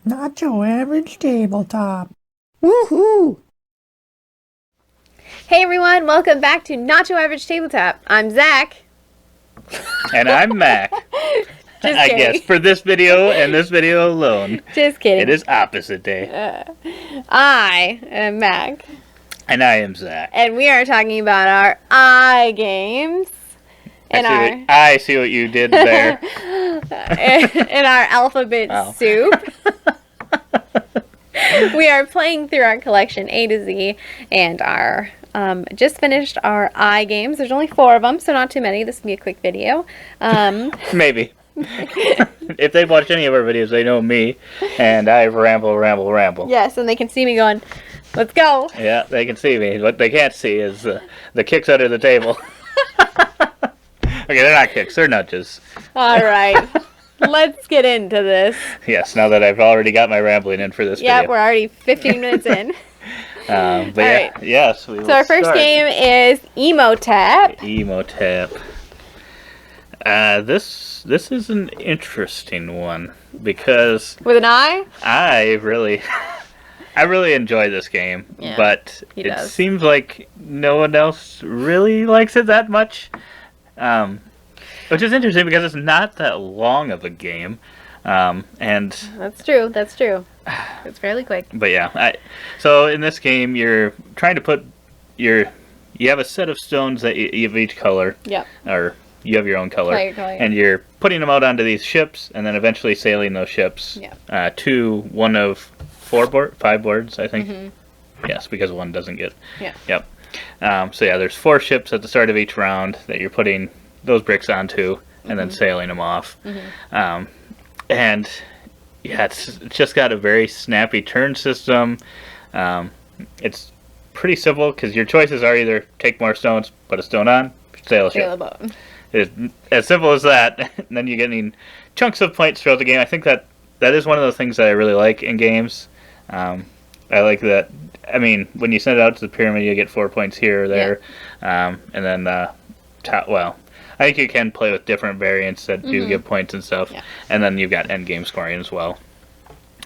Not your average tabletop. Woohoo! Hey everyone, welcome back to Not Your Average Tabletop. I'm Zach. And I'm Mac. Just I kidding. guess for this video and this video alone, Just kidding. it is opposite day. I am Mac. And I am Zach. And we are talking about our games. I see what you did there. In our alphabet soup. We are playing through our collection A to Z and our just finished our games. There's only 4 of them, so not too many. This can be a quick video. Maybe. If they've watched any of our videos, they know me, and I ramble. Yes, and they can see me going, let's go. Yeah, they can see me. What they can't see is the kicks under the table. Okay, they're not kicks, they're nudges. All right. Let's get into this. Yes, now that I've already got my rambling in for this video. Yep, we're already 15 minutes in. But yeah, right. yes. We will So our first start. game is Imhotep. Imhotep. This is an interesting one because With an I? I really enjoy this game, Yeah, but he it does. seems like no one else really likes it that much. Which is interesting because it's not that long of a game, and That's true. It's fairly quick. but yeah, so in this game you're trying to put you have a set of stones that you have each color, Yep. or you have your own color, Player color, yeah. and you're putting them out onto these ships, and then eventually sailing those ships to one of 5 boards, I think. Mm-hmm. Yes, because one doesn't get. Yeah. Yep. So yeah, there's 4 ships at the start of each round that you're putting those bricks onto, and then sailing them off. Mm-hmm. And yeah, it's just got a very snappy turn system. It's pretty simple because your choices are either take more stones, put a stone on, sail a ship. Sail a boat. It's as simple as that. And then you're getting chunks of points throughout the game. I think that is one of the things that I really like in games. I like that. I mean, when you send it out to the pyramid, you get 4 points here or there. And then, I think you can play with different variants that do give points and stuff. Yeah. And then you've got end game scoring as well.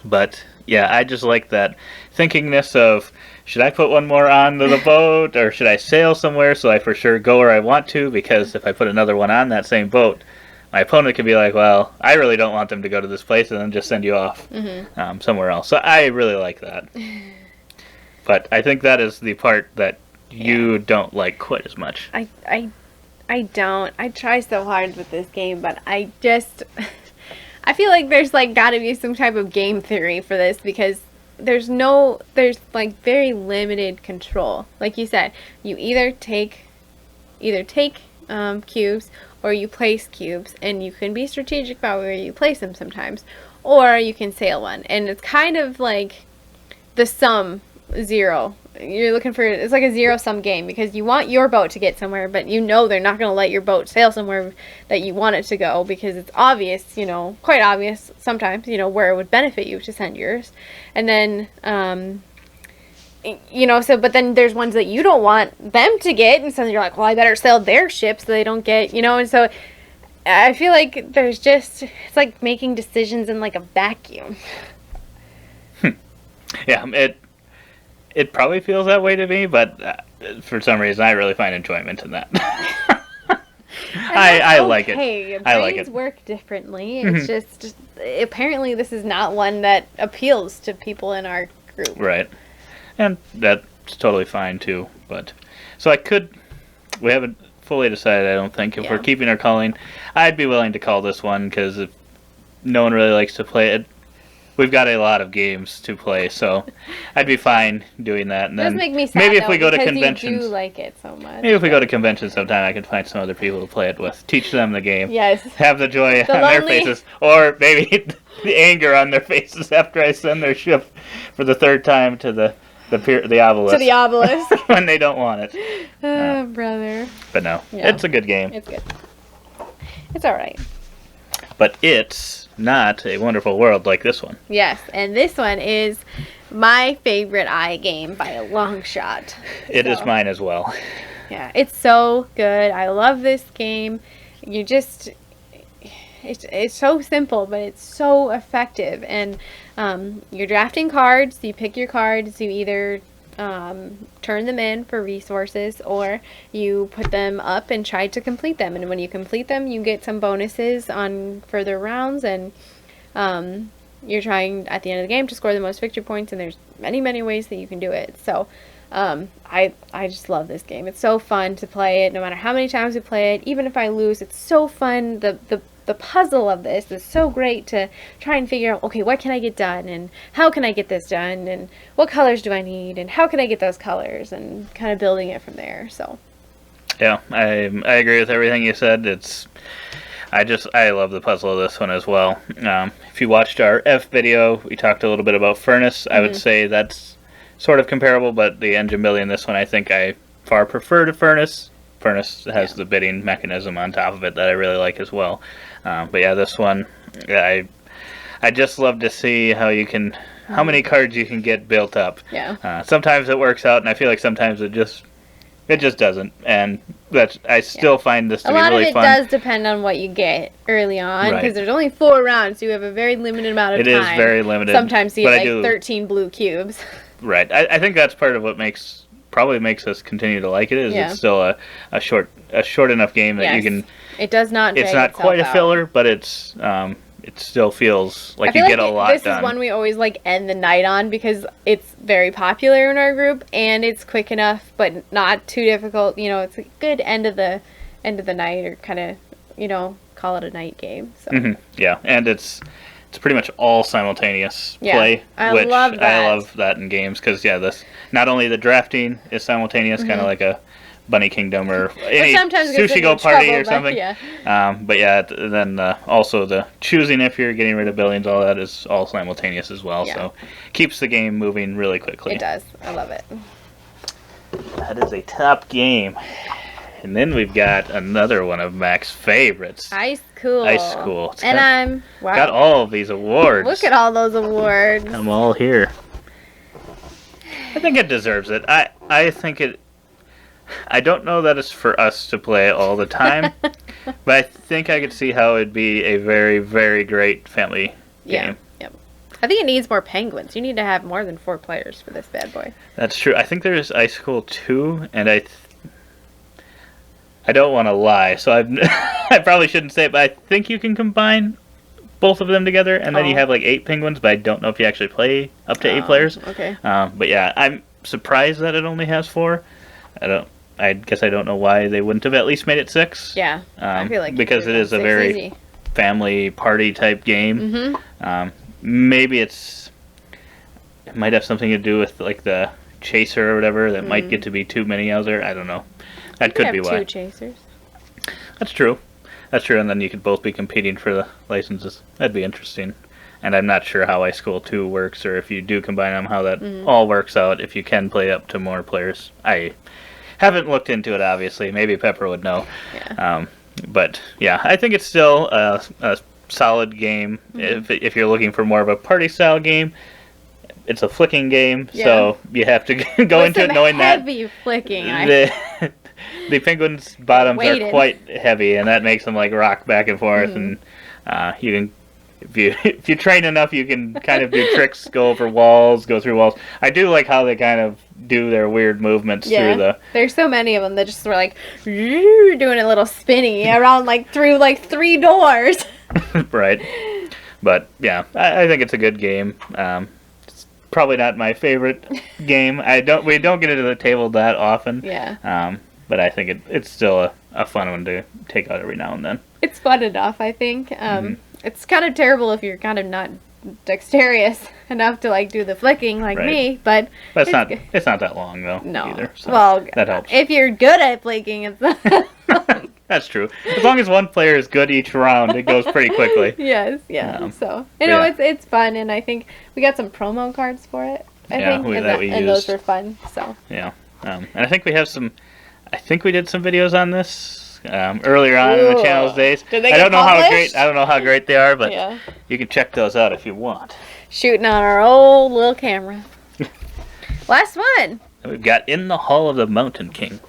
But yeah, I just like that thinkingness of, should I put one more onto the boat, or should I sail somewhere so I for sure go where I want to? Because if I put another one on that same boat, my opponent could be like, well, I really don't want them to go to this place, and then just send you off somewhere else. So I really like that. But I think that is the part that you don't like quite as much. I don't. I try so hard with this game, but I feel like there's got to be some type of game theory for this, because there's very limited control. Like you said, you either take cubes, or you place cubes, and you can be strategic about where you place them sometimes, or you can sail one, and it's kind of like the sum zero. You're looking for, it's like a zero-sum game, because you want your boat to get somewhere, but you know they're not going to let your boat sail somewhere that you want it to go, because it's obvious, quite obvious sometimes, where it would benefit you to send yours. And then, but then there's ones that you don't want them to get, and so you're like, well, I better sail their ship so they don't get, and so I feel like it's like making decisions in like a vacuum. Yeah, it probably feels that way to me, but for some reason I really find enjoyment in that. I like it. Hey, I like brains it. work differently. It's just apparently this is not one that appeals to people in our group. Right. And that's totally fine too. But so we haven't fully decided, I don't think, if we're keeping or calling. I'd be willing to call this one, because if no one really likes to play it, we've got a lot of games to play, so I'd be fine doing that. And It does then make me sad, maybe if we though, go to because conventions, you do like it so much. maybe if we go to conventions sometime, I can find some other people to play it with, teach them the game, Yes. have the joy The on their lonely- faces, or maybe the anger on their faces after I send their ship for the 3rd time to the obelisk. To the obelisk. when they don't want it. Oh, brother. But no, Yeah. it's a good game. It's good. It's alright. But it's not a wonderful world like this one. Yes, and this one is my favorite game by a long shot. It is So, mine as well. Yeah, it's so good. I love this game. You just... it's so simple, but it's so effective. And you're drafting cards. You pick your cards. You either turn them in for resources, or you put them up and try to complete them. And when you complete them, you get some bonuses on further rounds. And you're trying at the end of the game to score the most victory points. And there's many ways that you can do it. So I just love this game. It's so fun to play it, no matter how many times we play it. Even if I lose, it's so fun. The puzzle of this is so great to try and figure out, okay, what can I get done, and how can I get this done, and what colors do I need, and how can I get those colors, and kind of building it from there. So Yeah, I agree with everything you said. I love the puzzle of this one as well. If you watched our F video, we talked a little bit about Furnace. I would say that's sort of comparable, but the engine building in this one, I think I far prefer to Furnace. Furnace has the bidding mechanism on top of it that I really like as well. But yeah, this one, I just love to see how many cards you can get built up. yeah, Sometimes it works out, and I feel like sometimes it just doesn't. And I still find this to a be lot really of it fun. does depend on what you get early on, because Right. there's only 4 rounds, so you have a very limited amount of It time. is very limited. Sometimes you but get I like do, 13 blue cubes. Right. I think that's part of what probably makes us continue to like it. Is Yeah. it's still a short enough game that you Yes. can. It does not. It's drag not itself quite a out. filler, but it still feels I like feel you get like a lot this done. is one we always like end the night on, because it's very popular in our group and it's quick enough but not too difficult. It's a good end of the night, or kind of call it a night game. So Yeah, and it's pretty much all simultaneous Yeah, play, I which love I that. love that in games, because this not only the drafting is simultaneous, kind of like a Bunny Kingdom or any sometimes gets Sushi into Go Party trouble, or but something. yeah. But yeah, then also the choosing if you're getting rid of buildings, all that is all simultaneous as well. Yeah. So keeps the game moving really quickly. It does. I love it. That is a top game. And then we've got another one of Mac's favorites. Ice Cool. Ice Cool. It's And wow. got all of these awards. Look at all those awards. I'm all here. I think it deserves it. I think it. I don't know that it's for us to play all the time, but I think I could see how it'd be a very, very great family Yeah. game. Yep. I think it needs more penguins. You need to have more than 4 players for this bad boy. That's true. I think there's Ice Cool 2, and I don't want to lie, so I probably shouldn't say it, but I think you can combine both of them together, and then you Oh. have like 8 penguins, but I don't know if you actually play up to 8 players. Okay. But yeah, I'm surprised that it only has 4. I guess I don't know why they wouldn't have at least made it 6. Yeah. I feel like because it is a very easy. family party type game. Mhm. Maybe it might have something to do with like the chaser or whatever. That might get to be too many out there. I don't know. That could be why. 2 chasers. That's true. That's true. And then you could both be competing for the licenses. That'd be interesting. And I'm not sure how Ice Cool 2 works, or if you do combine them, how that all works out. If you can play up to more players, I haven't looked into it. Obviously, maybe Pepper would know. Yeah. But yeah, I think it's still a solid game. If you're looking for more of a party style game, it's a flicking game, so you have to go into it knowing that heavy flicking. the penguins' bottoms are Weighted. quite heavy, and that makes them like rock back and forth. And you can, if you train enough, you can kind of do tricks, go over walls, go through walls. I do like how they kind of do their weird movements through the. There's so many of them that just were like doing a little spinny around through 3 doors. Right. But yeah, I think it's a good game. It's probably not my favorite game. We don't get into the table that often. Yeah. But I think it's still a fun one to take out every now and then. It's fun enough, I think. It's kind of terrible if you're kind of not dexterous enough to do the flicking like Right. me, but But it's not that long though. no. Either, so Well, that helps. if you're good at flicking, it's That's true. As long as one player is good each round, it goes pretty quickly. yes, yeah. So yeah. it's fun, and I think we got some promo cards for it. I Yeah, think, we and those used. were fun. So Yeah. And I think we have some. I think we did some videos on this earlier on in the Ooh. channel's days. Did they I get don't know how published? great. I don't know how great they are, but yeah, you can check those out if you want. shooting on our old little camera. Last one. And we've got In the Hall of the Mountain King.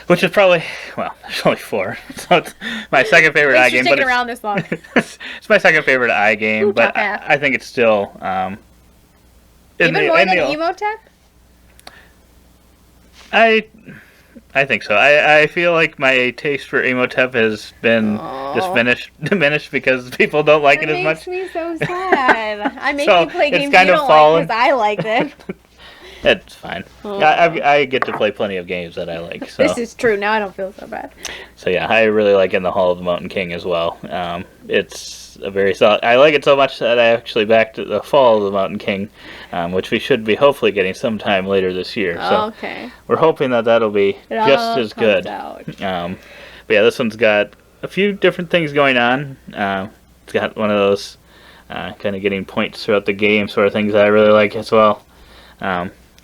Which is probably, well, there's only 4. So it's my second favorite Thanks for iGame. sticking around this long. It's my second favorite iGame, Ooh, but top half. I think it's still... Even more than Imhotep? I think so. I feel like my taste for Imhotep has been diminished because people don't like it as much. That makes me so sad. I make So, you play it's games kind you of don't fallen. like because I like them. It's fine. I get to play plenty of games that I like. So. This is true. Now I don't feel so bad. So yeah, I really like In the Hall of the Mountain King as well. It's a very solid. I like it so much that I actually backed the Fall of the Mountain King, which we should be hopefully getting sometime later this year. So Okay. we're hoping that that'll be It just all as comes good. out. But yeah, this one's got a few different things going on. It's got one of those kind of getting points throughout the game sort of things that I really like as well.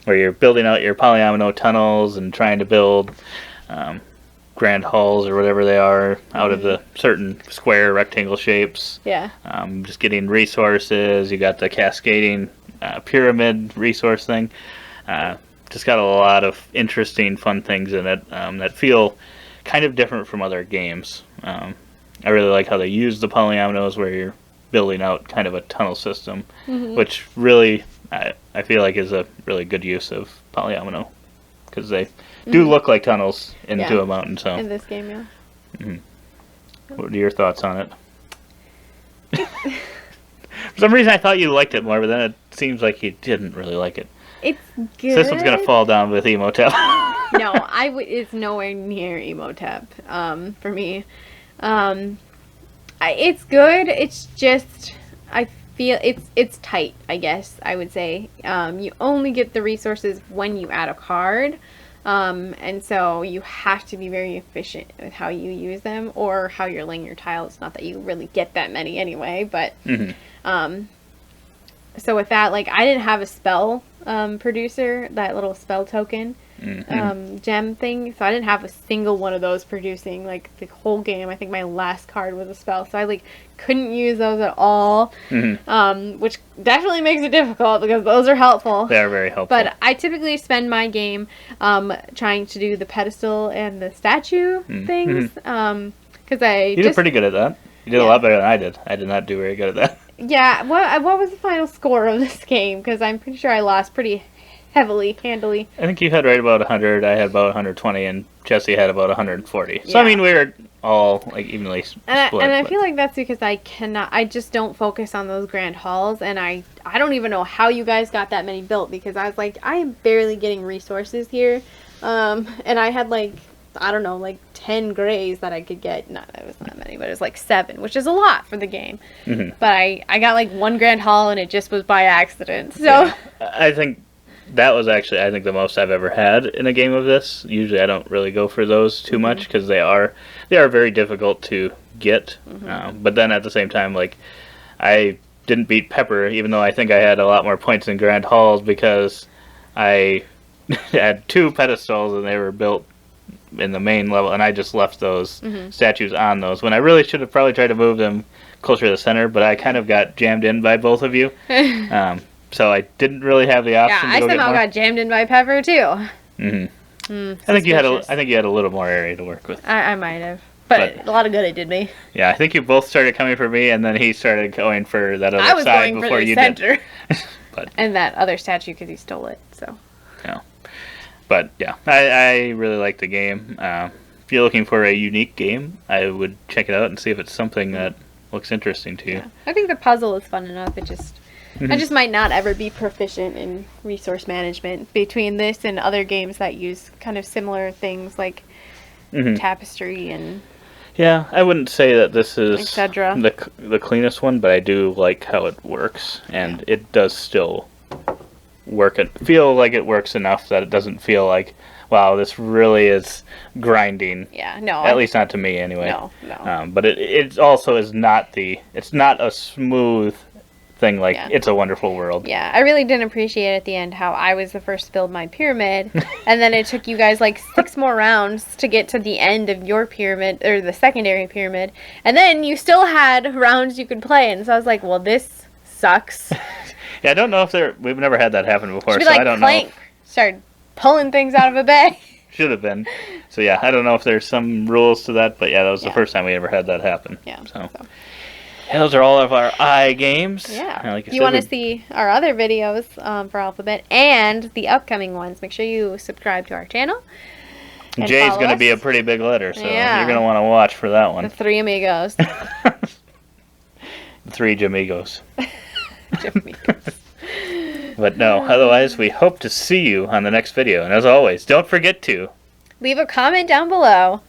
Where you're building out your polyomino tunnels and trying to build grand halls or whatever they are out of the certain square rectangle shapes. Yeah. Just getting resources. You got the cascading pyramid resource thing. Just got a lot of interesting, fun things in it that feel kind of different from other games. I really like how they use the polyominoes where you're building out kind of a tunnel system, which really I feel like is a really good use of polyomino because they do look like tunnels into a mountain. So in this game, yeah. What are your thoughts on it? For some reason, I thought you liked it more, but then it seems like you didn't really like it. It's good. So this one's gonna fall down with Imhotep. No, it's nowhere near Imhotep for me. It's good. It's just I feel it's tight. I guess I would say you only get the resources when you add a card, and so you have to be very efficient with how you use them or how you're laying your tiles. Not that you really get that many anyway, but so with that, like I didn't have a spell producer, that little spell token. Gem thing, so I didn't have a single one of those producing like the whole game. I think my last card was a spell, so I like couldn't use those at all, which definitely makes it difficult because those are helpful. They are very helpful. But I typically spend my game trying to do the pedestal and the statue things because you did pretty good at that. You did a lot better than I did. I did not do very good at that. Yeah, what was the final score of this game? Because I'm pretty sure I lost pretty handily. I think you had right about 100. I had about 120, and Jesse had about 140. So Yeah. I mean, we were all like evenly split. And I feel like that's because I just don't focus on those grand halls, and I don't even know how you guys got that many built because I was like, I am barely getting resources here, and I had like, I don't know, like 10 grays that I could get. Not that it was not many, but it was like 7, which is a lot for the game. But I got like 1 grand hall, and it just was by accident. So yeah. I think that was actually, I think, the most I've ever had in a game of this. Usually I don't really go for those too much because they are very difficult to get. But then at the same time, like, I didn't beat Pepper, even though I think I had a lot more points in Grand Halls because I had 2 pedestals and they were built in the main level, and I just left those statues on those when I really should have probably tried to move them closer to the center, but I kind of got jammed in by both of you. So I didn't really have the option. yeah, I somehow got jammed in by Pepper too. I think you had a little more area to work with. I might have, but a lot of good it did me. Yeah, I think you both started coming for me, and then he started going for that other I was side going before for the you center. did. But and that other statue because he stole it. So yeah, but yeah, I really like the game. If you're looking for a unique game, I would check it out and see if it's something that looks interesting to you. yeah. I think the puzzle is fun enough. I just might not ever be proficient in resource management between this and other games that use kind of similar things like Tapestry and yeah, I wouldn't say that this is etc. the cleanest one, but I do like how it works, and it does still feel like it works enough that it doesn't feel like, wow, this really is grinding. Yeah, no. At least not to me, anyway. No. But it also is not it's not a smooth thing like It's a Wonderful World. Yeah, I really didn't appreciate at the end how I was the first to build my pyramid, and then it took you guys like 6 more rounds to get to the end of your pyramid, or the secondary pyramid, and then you still had rounds you could play, and so I was like, well, this sucks. Yeah, I don't know if we've never had that happen before, Should be so like I don't Clank know. started pulling things out of a bag. Should have been. So yeah, I don't know if there's some rules to that, but yeah, that was the first time we ever had that happen. Yeah. So. Yeah, those are all of our I games. Yeah. Like If you want to see our other videos for Alphabet and the upcoming ones, make sure you subscribe to our channel. J's going to be a pretty big letter, so Yeah. you're going to want to watch for that one. The Three Amigos. The Three Jamigos. Jamigos. But no, otherwise, we hope to see you on the next video. And as always, don't forget to Leave a comment down below.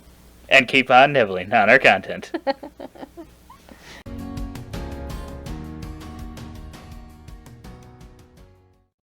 and keep on nibbling on our content.